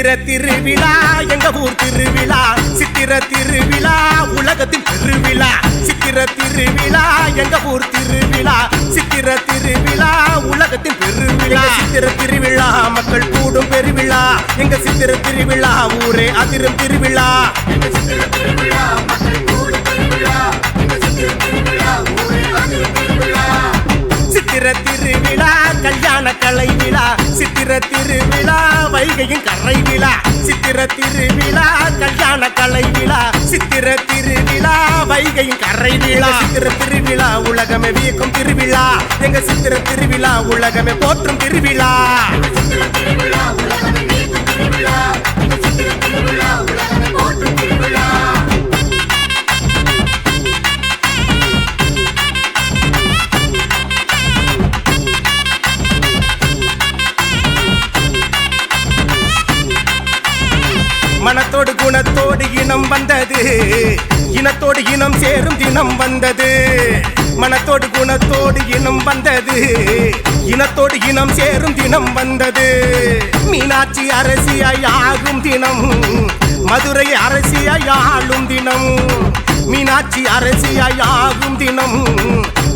சித்திர திருவிழா எங்க ஊர் திருவிழா சித்திர திருவிழா உலகத்தின் திருவிழா சித்திர திருவிழா எங்க ஊர் திருவிழா சித்திர திருவிழா உலகத்தின் பெருவிழா சித்திர திருவிழா மக்கள் கூடும் பெருவிழா எங்க சித்திர திருவிழா ஊரே அதிரும் திருவிழா சித்திர திருவிழா கல்யாண கலை விழா சித்திர திருவிழா வைகையின் கரை விழா சித்திர திருவிழா கல்யாண கலை விழா சித்திர திருவிழா வைகையின் கரை விழா சித்திர திருவிழா உலகமே வியக்கும் திருவிழா எங்க சித்திர திருவிழா உலகமே போற்றும் திருவிழா மனத்தோடு குணத்தோடு இனம் வந்தது இனத்தோடு இனம் சேரும் தினம் வந்தது மனத்தோடு குணத்தோடு இனம் வந்தது இனத்தோடு இனம் சேரும் தினம் வந்தது மீனாட்சி அரசியாய் ஆகும் தினம் மதுரை அரசியாய் ஆளும் தினம் மீனாட்சி அரசியாய் ஆகும் தினம்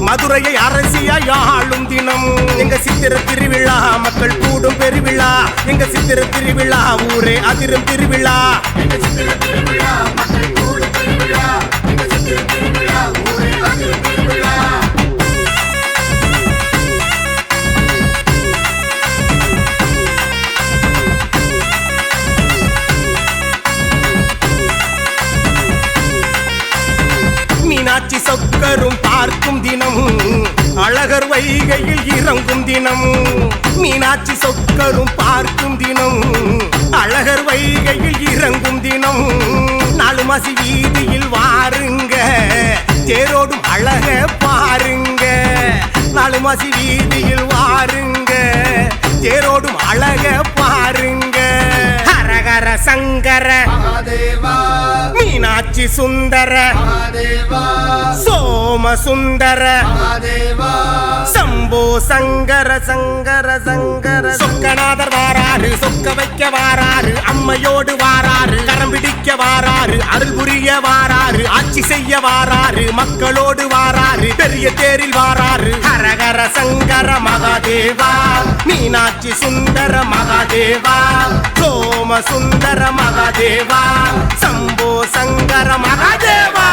மதுரையை அரசியாய் ஆளும் தினம் எங்க சித்திர திருவிழா மக்கள் கூடும் பெருவிழா எங்க சித்திர திருவிழா ஊரே அதிரும் திருவிழா மீனாட்சி சொக்கரும் பார்க்கும் தினம் அழகர் வைகையில் இறங்கும் தினம் மீனாட்சி சொக்கரும் பார்க்கும் தினம் அழகர் வைகையில் இறங்கும் தினம் நாலு மாசி வீதியில் வாருங்க தேரோடும் அழக பாருங்க நாலு மாசி வீதியில் வாருங்க தேரோடும் அழக பாருங்க ஹரஹர சங்கர மீனாட்சி சுந்தர சோம சுந்தர சம்போ சங்கர சங்கர சங்கர சொக்கநாதர் வாராரு சொக்க வைக்க வாராரு அம்மையோடு வாராரு கரம் பிடிக்க வாராரு அருள் புரிய வாராரு ஆட்சி செய்ய வாராரு மக்களோடு வாராரு பெரிய தேரில் வாராரு ஹரஹர சங்கர மகாதேவா மீனாட்சி சுந்தர மகாதேவா சோம சுந்தர மகாதேவா சம்போ சங்கர மகாதேவா